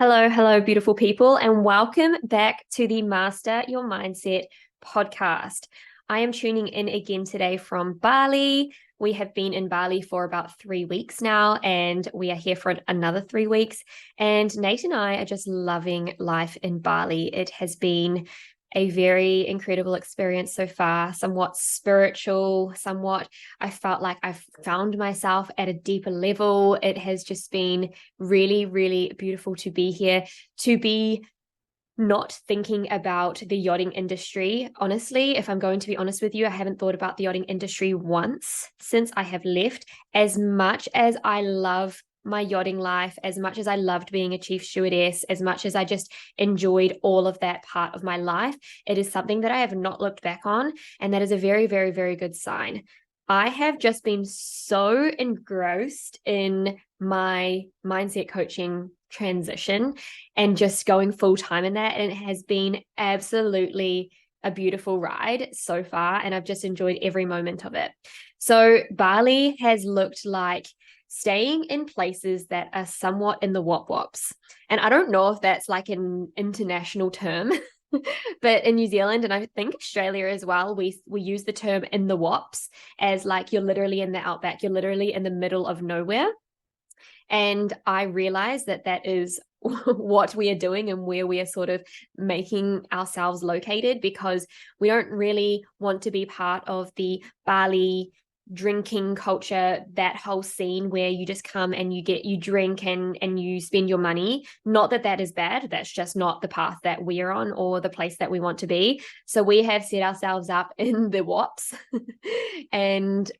Hello, hello, beautiful people, and welcome back to the Master Your Mindset podcast. I am tuning in again today from Bali. We have been in Bali for about 3 weeks now, and we are here for another 3 weeks. And Nate and I are just loving life in Bali. It has been a very incredible experience so far, somewhat spiritual, somewhat I felt like I've found myself at a deeper level. It has just been really, really beautiful to be here, to be not thinking about the yachting industry. Honestly, if I'm going to be honest with you, I haven't thought about the yachting industry once since I have left. As much as I love my yachting life, as much as I loved being a chief stewardess, as much as I just enjoyed all of that part of my life, it is something that I have not looked back on. And that is a very, very, very good sign. I have just been so engrossed in my mindset coaching transition and just going full time in that. And it has been absolutely a beautiful ride so far. And I've just enjoyed every moment of it. So Bali has looked like staying in places that are somewhat in the wop wops. And I don't know if that's like an international term. But in New Zealand, and I think Australia as well, we use the term in the wops as like you're literally in the outback, you're literally in the middle of nowhere. And I realize that that is what we are doing and where we are sort of making ourselves located, because we don't really want to be part of the Bali drinking culture, that whole scene where you just come and you drink and you spend your money. Not that that is bad, that's just not the path that we are on or the place that we want to be. So we have set ourselves up in the wops and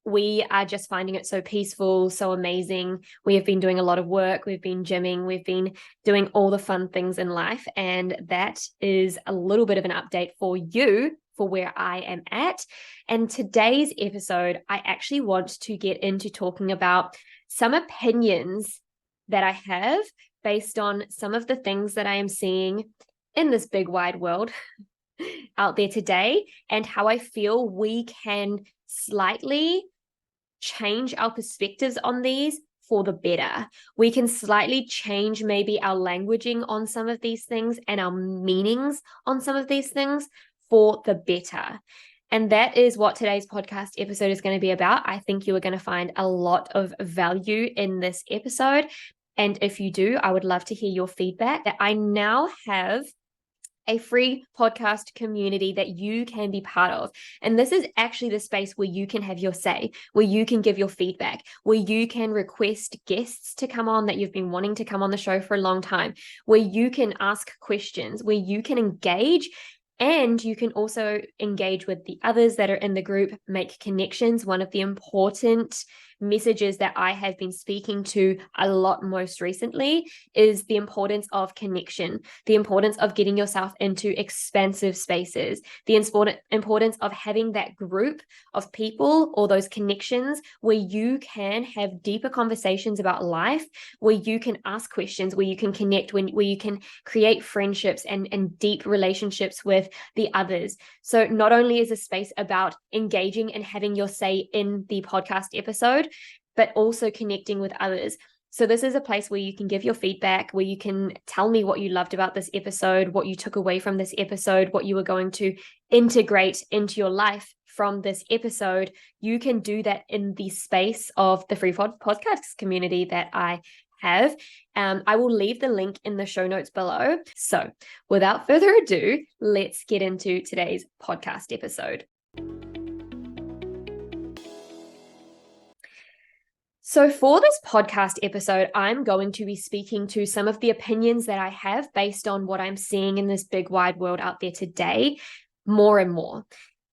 we are just finding it so peaceful, so amazing. We have been doing a lot of work. We've been gymming. We've been doing all the fun things in life. And that is a little bit of an update for you for where I am at. And today's episode, I actually want to get into talking about some opinions that I have based on some of the things that I am seeing in this big wide world out there today, and how I feel we can slightly change our perspectives on these for the better. We can slightly change maybe our languaging on some of these things and our meanings on some of these things for the better. And that is what today's podcast episode is going to be about. I think you are going to find a lot of value in this episode. And if you do, I would love to hear your feedback. I now have a free podcast community that you can be part of. And this is actually the space where you can have your say, where you can give your feedback, where you can request guests to come on that you've been wanting to come on the show for a long time, where you can ask questions, where you can engage. And you can also engage with the others that are in the group, make connections. One of the important messages that I have been speaking to a lot most recently is the importance of connection, the importance of getting yourself into expansive spaces, the importance of having that group of people or those connections where you can have deeper conversations about life, where you can ask questions, where you can connect, where you can create friendships and deep relationships with the others. So not only is a space about engaging and having your say in the podcast episode, but also connecting with others. So this is a place where you can give your feedback, where you can tell me what you loved about this episode, what you took away from this episode, what you were going to integrate into your life from this episode. You can do that in the space of the free podcast community that I have. I will leave the link in the show notes below. So without further ado, let's get into today's podcast episode. So for this podcast episode, I'm going to be speaking to some of the opinions that I have based on what I'm seeing in this big wide world out there today, more and more.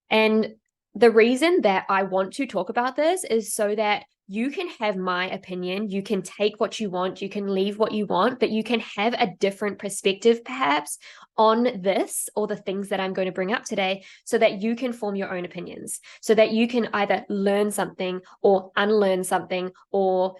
And the reason that I want to talk about this is so that you can have my opinion, you can take what you want, you can leave what you want, but you can have a different perspective perhaps on this or the things that I'm going to bring up today, so that you can form your own opinions, so that you can either learn something or unlearn something or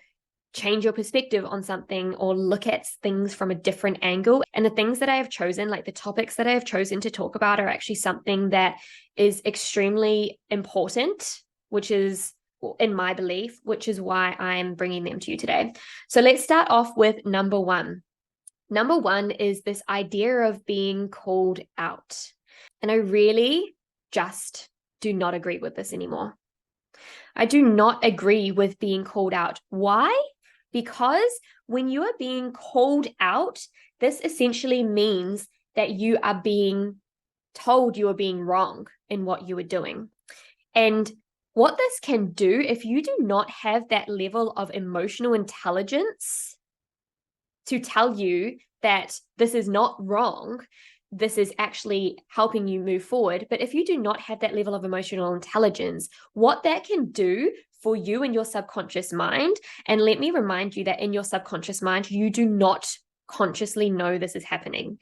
change your perspective on something or look at things from a different angle. And the things that I have chosen, like the topics that I have chosen to talk about, are actually something that is extremely important, which is, in my belief, which is why I'm bringing them to you today. So let's start off with number one. Number one is this idea of being called out. And I really just do not agree with this anymore. I do not agree with being called out. Why? Because when you are being called out, this essentially means that you are being told you are being wrong in what you are doing. And what this can do, if you do not have that level of emotional intelligence to tell you that this is not wrong, this is actually helping you move forward. But if you do not have that level of emotional intelligence, what that can do for you in your subconscious mind, and let me remind you that in your subconscious mind, you do not consciously know this is happening.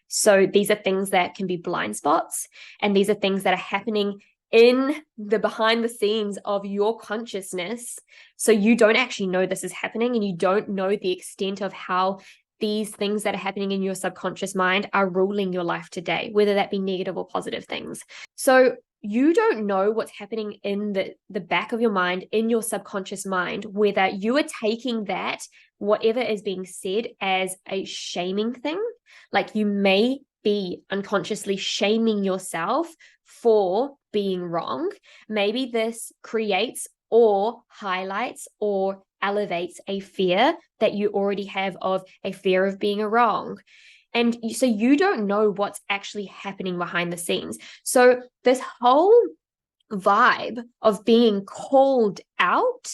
So these are things that can be blind spots, and these are things that are happening in the behind the scenes of your consciousness. So you don't actually know this is happening, and you don't know the extent of how these things that are happening in your subconscious mind are ruling your life today, whether that be negative or positive things. So you don't know what's happening in the back of your mind, in your subconscious mind, whether you are taking that, whatever is being said, as a shaming thing. Like you may be unconsciously shaming yourself for being wrong. Maybe this creates or highlights or elevates a fear that you already have of a fear of being wrong. And so you don't know what's actually happening behind the scenes. So this whole vibe of being called out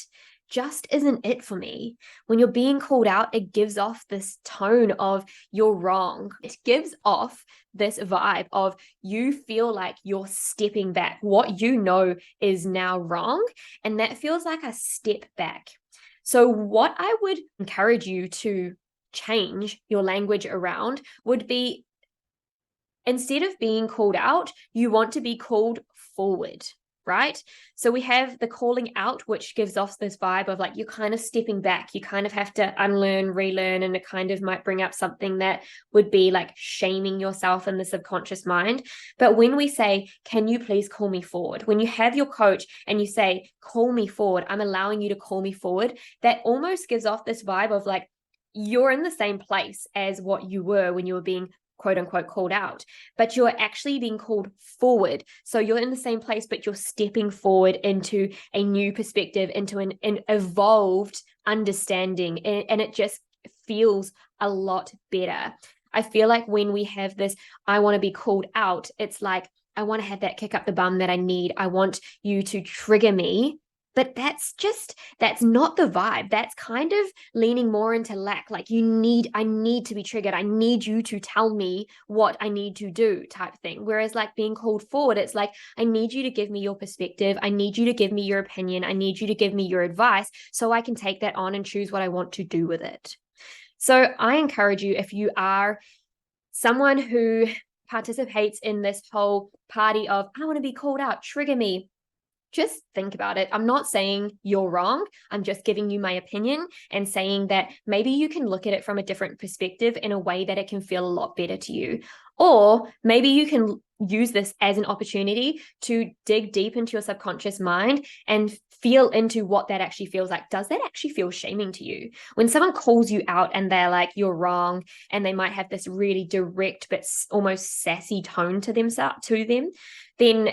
just isn't it for me. When you're being called out, it gives off this tone of you're wrong. It gives off this vibe of you feel like you're stepping back. What you know is now wrong. And that feels like a step back. So what I would encourage you to change your language around would be, instead of being called out, you want to be called forward, right? So we have the calling out, which gives off this vibe of like you're kind of stepping back. You kind of have to unlearn, relearn, and it kind of might bring up something that would be like shaming yourself in the subconscious mind. But when we say, can you please call me forward? When you have your coach and you say, call me forward, I'm allowing you to call me forward, that almost gives off this vibe of like, you're in the same place as what you were when you were being quote unquote called out, but you're actually being called forward. So you're in the same place, but you're stepping forward into a new perspective, into an evolved understanding. And it just feels a lot better. I feel like when we have this, I want to be called out, it's like, I want to have that kick up the bum that I need. I want you to trigger me. But that's not the vibe. That's kind of leaning more into lack. Like I need to be triggered. I need you to tell me what I need to do type thing. Whereas like being called forward, it's like, I need you to give me your perspective. I need you to give me your opinion. I need you to give me your advice so I can take that on and choose what I want to do with it. So I encourage you, if you are someone who participates in this whole party of, I want to be called out, trigger me, just think about it. I'm not saying you're wrong. I'm just giving you my opinion and saying that maybe you can look at it from a different perspective in a way that it can feel a lot better to you. Or maybe you can use this as an opportunity to dig deep into your subconscious mind and feel into what that actually feels like. Does that actually feel shaming to you? When someone calls you out and they're like, you're wrong, and they might have this really direct but almost sassy tone to them, then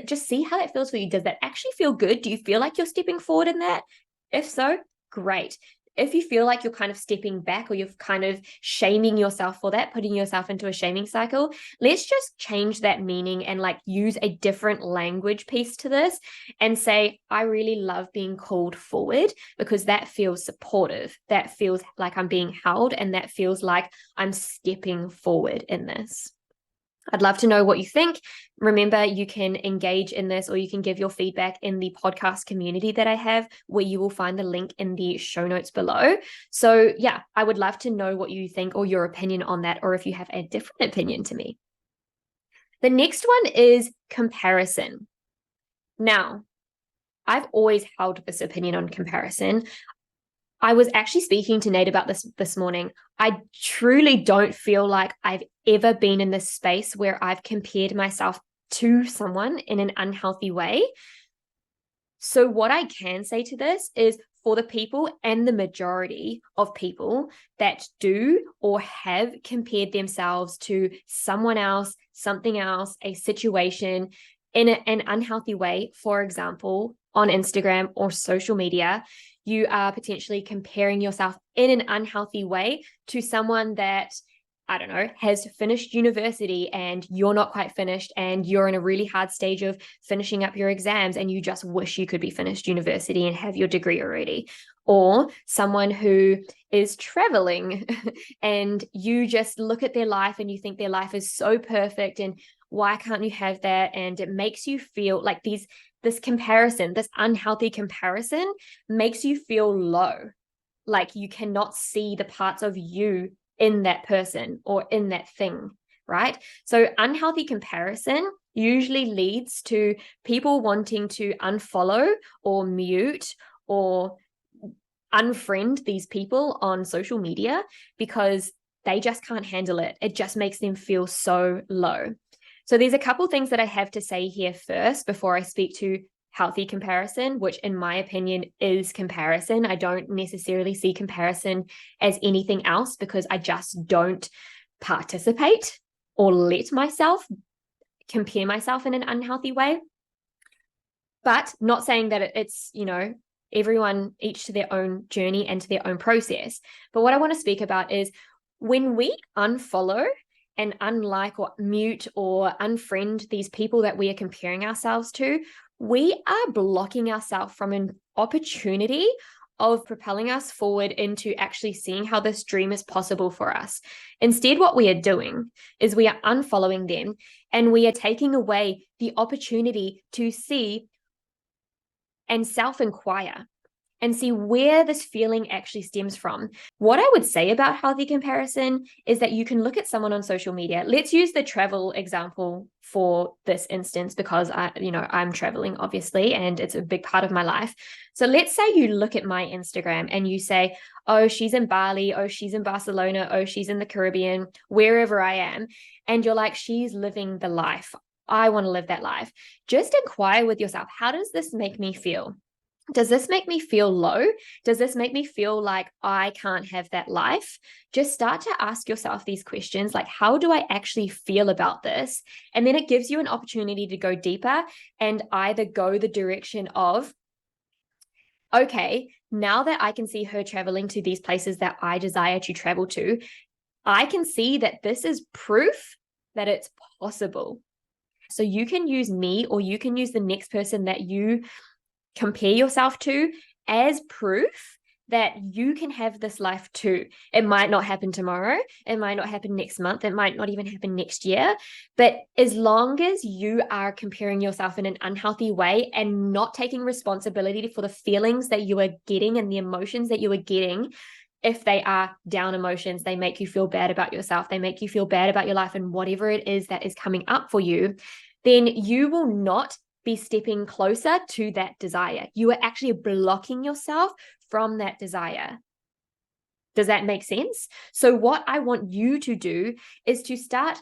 just see how that feels for you. Does that actually feel good? Do you feel like you're stepping forward in that? If so, great. If you feel like you're kind of stepping back or you're kind of shaming yourself for that, putting yourself into a shaming cycle, let's just change that meaning and like use a different language piece to this and say, I really love being called forward because that feels supportive. That feels like I'm being held, and that feels like I'm stepping forward in this. I'd love to know what you think. Remember, you can engage in this, or you can give your feedback in the podcast community that I have, where you will find the link in the show notes below. So yeah, I would love to know what you think or your opinion on that, or if you have a different opinion to me. The next one is comparison. Now, I've always held this opinion on comparison. I was actually speaking to Nate about this morning. I truly don't feel like I've ever been in this space where I've compared myself to someone in an unhealthy way. So what I can say to this is, for the people and the majority of people that do or have compared themselves to someone else, something else, a situation in an unhealthy way, for example, on Instagram or social media, you are potentially comparing yourself in an unhealthy way to someone that, I don't know, has finished university and you're not quite finished, and you're in a really hard stage of finishing up your exams and you just wish you could be finished university and have your degree already. Or someone who is traveling and you just look at their life and you think their life is so perfect and why can't you have that? And it makes you feel like this comparison, this unhealthy comparison makes you feel low, like you cannot see the parts of you in that person or in that thing, right? So unhealthy comparison usually leads to people wanting to unfollow or mute or unfriend these people on social media because they just can't handle it. It just makes them feel so low. So there's a couple things that I have to say here first before I speak to healthy comparison, which in my opinion is comparison. I don't necessarily see comparison as anything else because I just don't participate or let myself compare myself in an unhealthy way. But not saying that it's, everyone each to their own journey and to their own process. But what I want to speak about is when we unfollow and unlike or mute or unfriend these people that we are comparing ourselves to, we are blocking ourselves from an opportunity of propelling us forward into actually seeing how this dream is possible for us. Instead, what we are doing is we are unfollowing them and we are taking away the opportunity to see and self-inquire and see where this feeling actually stems from. What I would say about healthy comparison is that you can look at someone on social media. Let's use the travel example for this instance because I'm traveling obviously, and it's a big part of my life. So let's say you look at my Instagram and you say, oh, she's in Bali, oh, she's in Barcelona, oh, she's in the Caribbean, wherever I am. And you're like, she's living the life. I want to live that life. Just inquire with yourself, how does this make me feel? Does this make me feel low? Does this make me feel like I can't have that life? Just start to ask yourself these questions, like, how do I actually feel about this? And then it gives you an opportunity to go deeper and either go the direction of, okay, now that I can see her traveling to these places that I desire to travel to, I can see that this is proof that it's possible. So you can use me or you can use the next person that you compare yourself to as proof that you can have this life too. It might not happen tomorrow. It might not happen next month. It might not even happen next year. But as long as you are comparing yourself in an unhealthy way and not taking responsibility for the feelings that you are getting and the emotions that you are getting, if they are down emotions, they make you feel bad about yourself, they make you feel bad about your life and whatever it is that is coming up for you, then you will not be stepping closer to that desire. You are actually blocking yourself from that desire. Does that make sense? So what I want you to do is to start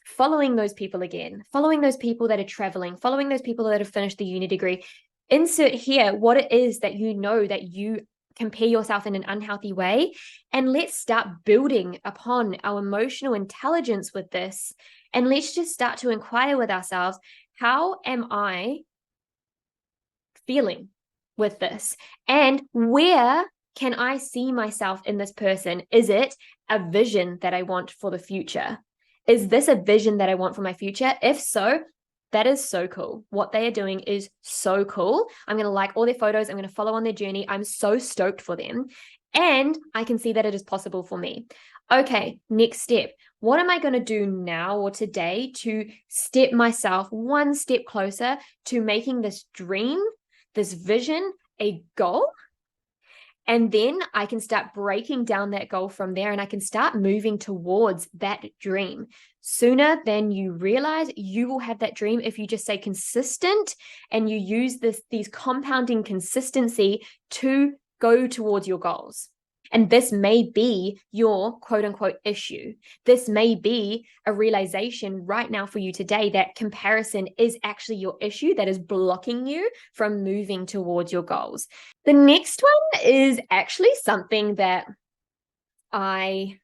following those people again, following those people that are traveling, following those people that have finished the uni degree. Insert here what it is that you know that you compare yourself in an unhealthy way, and let's start building upon our emotional intelligence with this. And let's just start to inquire with ourselves, how am I feeling with this? And where can I see myself in this person? Is it a vision that I want for the future? Is this a vision that I want for my future? If so, that is so cool. What they are doing is so cool. I'm going to like all their photos. I'm going to follow on their journey. I'm so stoked for them. And I can see that it is possible for me. Okay, next step. What am I going to do now or today to step myself one step closer to making this dream, this vision, a goal? And then I can start breaking down that goal from there, and I can start moving towards that dream. Sooner than you realize, you will have that dream if you just stay consistent and you use these compounding consistency to go towards your goals. And this may be your quote unquote issue. This may be a realization right now for you today that comparison is actually your issue that is blocking you from moving towards your goals. The next one is actually something that I've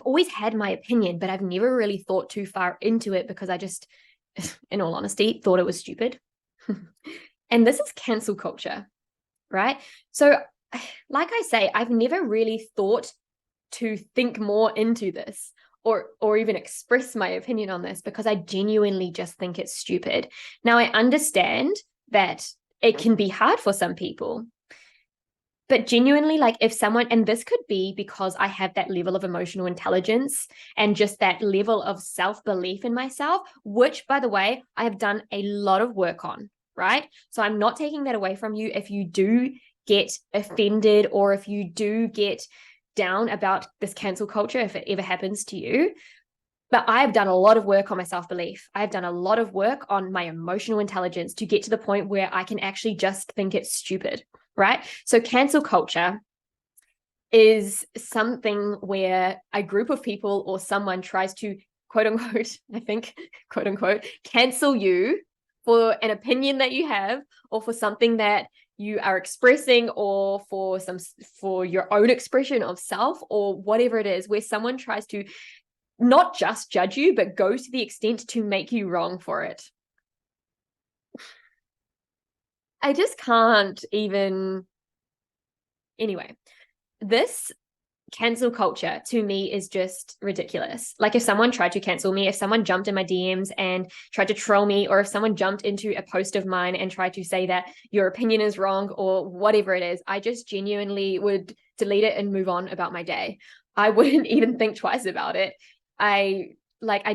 always had my opinion, but I've never really thought too far into it because I just, in all honesty, thought it was stupid. And this is cancel culture, right? So, like I say, I've never really thought to think more into this or even express my opinion on this because I genuinely just think it's stupid. Now, I understand that it can be hard for some people, but genuinely, like if someone, and this could be because I have that level of emotional intelligence and just that level of self-belief in myself, which, by the way, I have done a lot of work on, right? So I'm not taking that away from you if you do get offended or if you do get down about this cancel culture, if it ever happens to you. But I've done a lot of work on my self-belief. I've done a lot of work on my emotional intelligence to get to the point where I can actually just think it's stupid, right? So cancel culture is something where a group of people or someone tries to, quote unquote, I think, quote unquote, cancel you for an opinion that you have or for something that you are expressing or for your own expression of self or whatever it is, where someone tries to not just judge you, but go to the extent to make you wrong for it. I just can't even. Anyway, this cancel culture to me is just ridiculous. Like if someone tried to cancel me, if someone jumped in my DMs and tried to troll me, or if someone jumped into a post of mine and tried to say that your opinion is wrong or whatever it is, I just genuinely would delete it and move on about my day. I wouldn't even think twice about it. I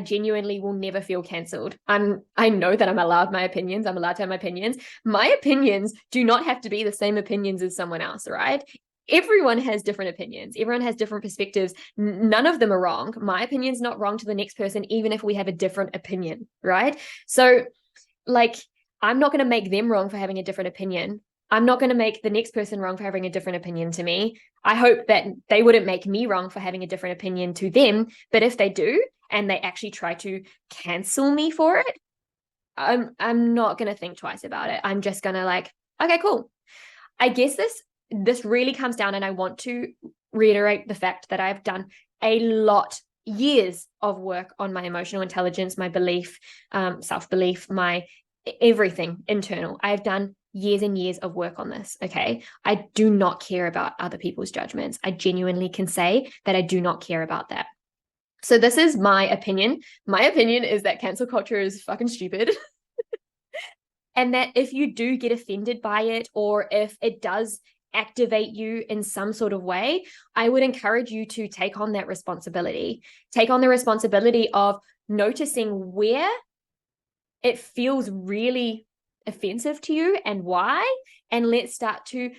genuinely will never feel cancelled. I know that I'm allowed my opinions. I'm allowed to have my opinions. My opinions do not have to be the same opinions as someone else, right? Everyone has different opinions. Everyone has different perspectives. None of them are wrong. My opinion's not wrong to the next person, even if we have a different opinion, right? So, like, I'm not going to make them wrong for having a different opinion. I'm not going to make the next person wrong for having a different opinion to me. I hope that they wouldn't make me wrong for having a different opinion to them. But if they do, and they actually try to cancel me for it, I'm not going to think twice about it. I'm just going to like, okay, cool. I guess this really comes down, and I want to reiterate the fact that I've done a lot, years of work on my emotional intelligence, my belief, self-belief, my everything internal. I've done years and years of work on this. Okay. I do not care about other people's judgments. I genuinely can say that I do not care about that. So this is my opinion. My opinion is that cancel culture is fucking stupid. And that if you do get offended by it, or if it does activate you in some sort of way, I would encourage you to take on that responsibility. Take on the responsibility of noticing where it feels really offensive to you and why, and let's start to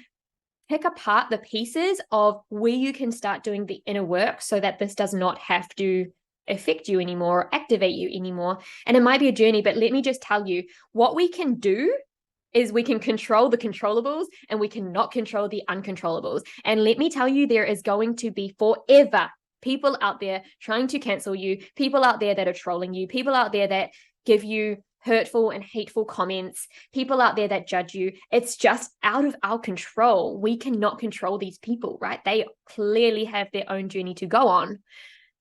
pick apart the pieces of where you can start doing the inner work so that this does not have to affect you anymore or activate you anymore. And it might be a journey, but let me just tell you, what we can do is we can control the controllables and we cannot control the uncontrollables. And let me tell you, there is going to be forever people out there trying to cancel you, people out there that are trolling you, people out there that give you hurtful and hateful comments, people out there that judge you. It's just out of our control. We cannot control these people, right? They clearly have their own journey to go on.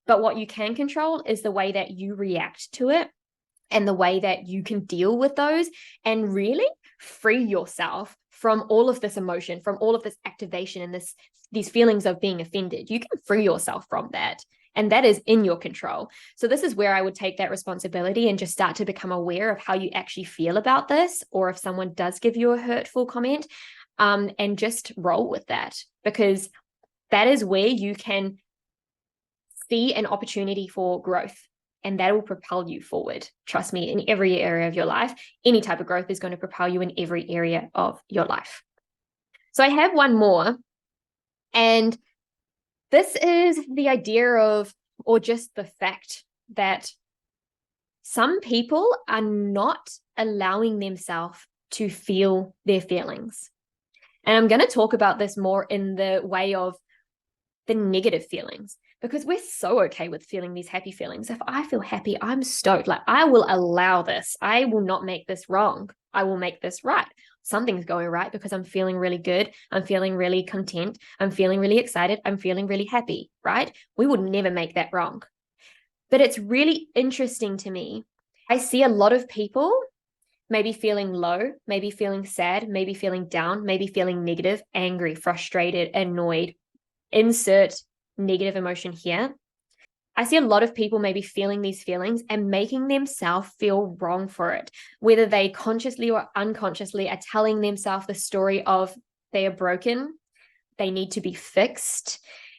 But what you can control is the way that you react to it and the way that you can deal with those and really free yourself from all of this emotion, from all of this activation and these feelings of being offended. You can free yourself from that. And that is in your control. So this is where I would take that responsibility and just start to become aware of how you actually feel about this, or if someone does give you a hurtful comment, and just roll with that, because that is where you can see an opportunity for growth, and that will propel you forward. Trust me, in every area of your life, any type of growth is going to propel you in every area of your life. So I have one more, and this is the idea of, or just the fact that some people are not allowing themselves to feel their feelings. And I'm going to talk about this more in the way of the negative feelings, because we're so okay with feeling these happy feelings. If I feel happy, I'm stoked. Like, I will allow this. I will not make this wrong. I will make this right. Something's going right because I'm feeling really good. I'm feeling really content. I'm feeling really excited. I'm feeling really happy, right? We would never make that wrong. But it's really interesting to me. I see a lot of people maybe feeling low, maybe feeling sad, maybe feeling down, maybe feeling negative, angry, frustrated, annoyed. Insert negative emotion here. I see a lot of people maybe feeling these feelings and making themselves feel wrong for it, whether they consciously or unconsciously are telling themselves the story of they are broken, they need to be fixed,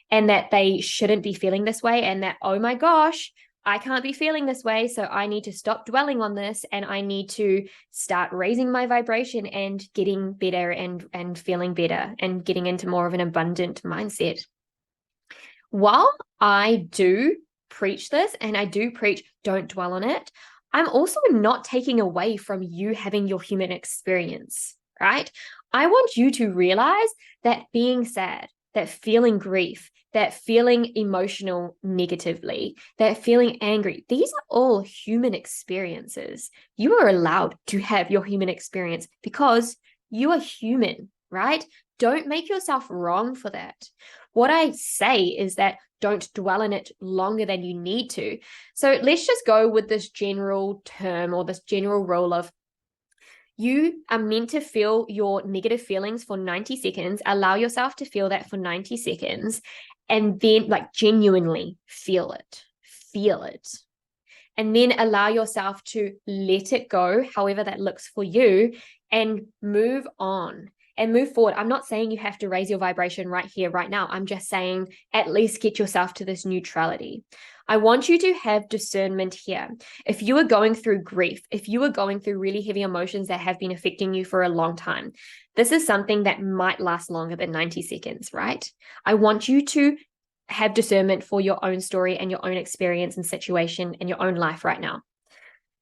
and that they shouldn't be feeling this way, and that, oh my gosh, I can't be feeling this way, so I need to stop dwelling on this, and I need to start raising my vibration and getting better and feeling better and getting into more of an abundant mindset. While I do preach this, and I do preach don't dwell on it, I'm also not taking away from you having your human experience, right? I want you to realize that being sad, that feeling grief, that feeling emotional negatively, that feeling angry, these are all human experiences. You are allowed to have your human experience because you are human, right? Don't make yourself wrong for that. What I say is that don't dwell in it longer than you need to. So let's just go with this general term or this general rule of you are meant to feel your negative feelings for 90 seconds, allow yourself to feel that for 90 seconds, and then like genuinely feel it. And then allow yourself to let it go, however that looks for you, and move on and move forward. I'm not saying you have to raise your vibration right here, right now. I'm just saying at least get yourself to this neutrality. I want you to have discernment here. If you are going through grief, if you are going through really heavy emotions that have been affecting you for a long time, this is something that might last longer than 90 seconds, right? I want you to have discernment for your own story and your own experience and situation in your own life right now.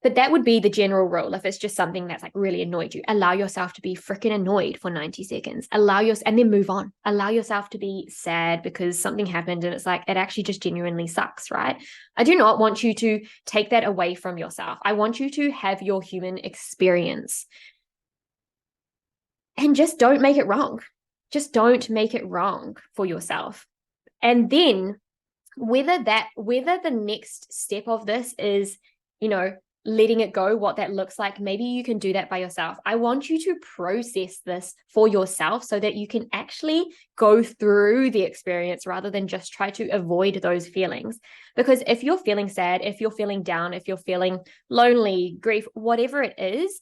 But that would be the general rule. If it's just something that's like really annoyed you, allow yourself to be freaking annoyed for 90 seconds. And then move on. Allow yourself to be sad because something happened and it's like, it actually just genuinely sucks, right? I do not want you to take that away from yourself. I want you to have your human experience. And just don't make it wrong. Just don't make it wrong for yourself. And then whether the next step of this is, letting it go, what that looks like, maybe you can do that by yourself. I want you to process this for yourself so that you can actually go through the experience rather than just try to avoid those feelings. Because if you're feeling sad, if you're feeling down, if you're feeling lonely, grief, whatever it is,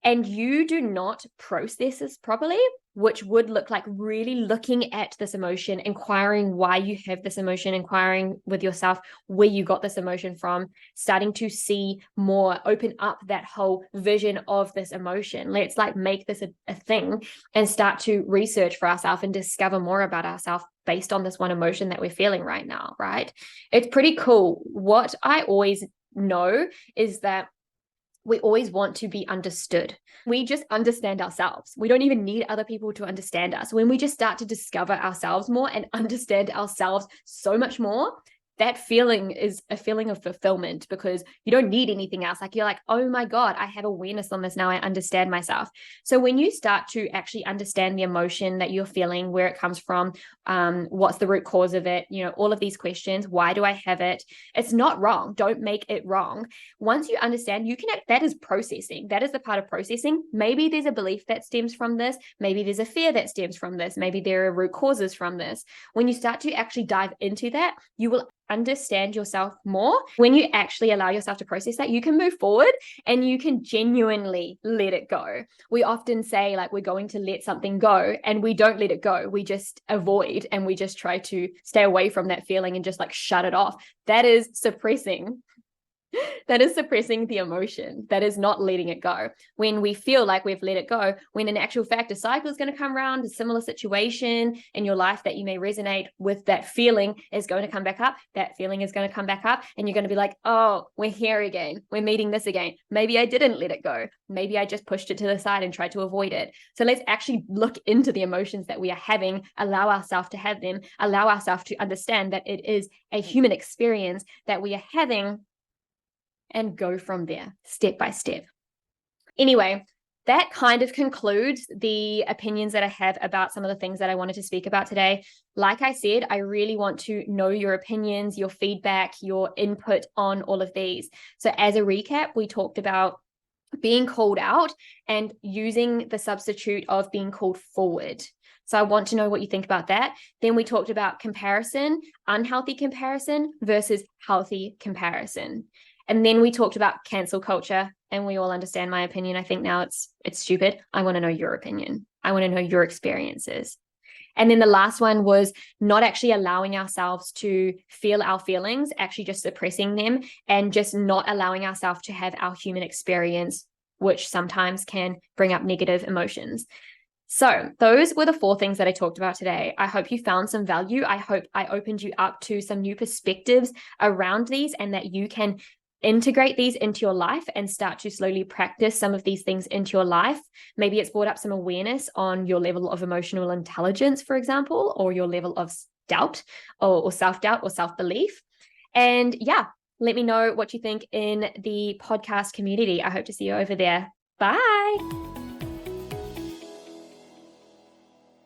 and you do not process this properly, which would look like really looking at this emotion, inquiring why you have this emotion, inquiring with yourself where you got this emotion from, starting to see more, open up that whole vision of this emotion. Let's like make this a thing and start to research for ourselves and discover more about ourselves based on this one emotion that we're feeling right now, right? It's pretty cool. What I always know is that we always want to be understood. We just understand ourselves. We don't even need other people to understand us. When we just start to discover ourselves more and understand ourselves so much more, that feeling is a feeling of fulfillment because you don't need anything else. Like you're like, oh my God, I have awareness on this now. I understand myself. So when you start to actually understand the emotion that you're feeling, where it comes from, what's the root cause of it, all of these questions, why do I have it? It's not wrong. Don't make it wrong. Once you understand, that is processing. That is the part of processing. Maybe there's a belief that stems from this. Maybe there's a fear that stems from this. Maybe there are root causes from this. When you start to actually dive into that, you will understand yourself more. When you actually allow yourself to process that, you can move forward and you can genuinely let it go. We often say like we're going to let something go and we don't let it go. We just avoid and we just try to stay away from that feeling and just like shut it off. That is suppressing. That is suppressing the emotion. That is not letting it go. When we feel like we've let it go, when in actual fact a cycle is going to come around, a similar situation in your life that you may resonate with, that feeling is going to come back up. That feeling is going to come back up, and you're going to be like, oh, we're here again. We're meeting this again. Maybe I didn't let it go. Maybe I just pushed it to the side and tried to avoid it. So let's actually look into the emotions that we are having, allow ourselves to have them, allow ourselves to understand that it is a human experience that we are having, and go from there step by step. Anyway, that kind of concludes the opinions that I have about some of the things that I wanted to speak about today. Like I said, I really want to know your opinions, your feedback, your input on all of these. So as a recap, we talked about being called out and using the substitute of being called forward. So I want to know what you think about that. Then we talked about comparison, unhealthy comparison versus healthy comparison. And then we talked about cancel culture, and we all understand my opinion. I think now it's stupid. I want to know your opinion. I want to know your experiences. And then the last one was not actually allowing ourselves to feel our feelings, actually just suppressing them and just not allowing ourselves to have our human experience, which sometimes can bring up negative emotions. So those were the 4 things that I talked about today. I hope you found some value. I hope I opened you up to some new perspectives around these, and that you can integrate these into your life and start to slowly practice some of these things into your life. Maybe it's brought up some awareness on your level of emotional intelligence, for example, or your level of doubt or self-doubt or self-belief. And yeah, let me know what you think in the podcast community. I hope to see you over there. Bye.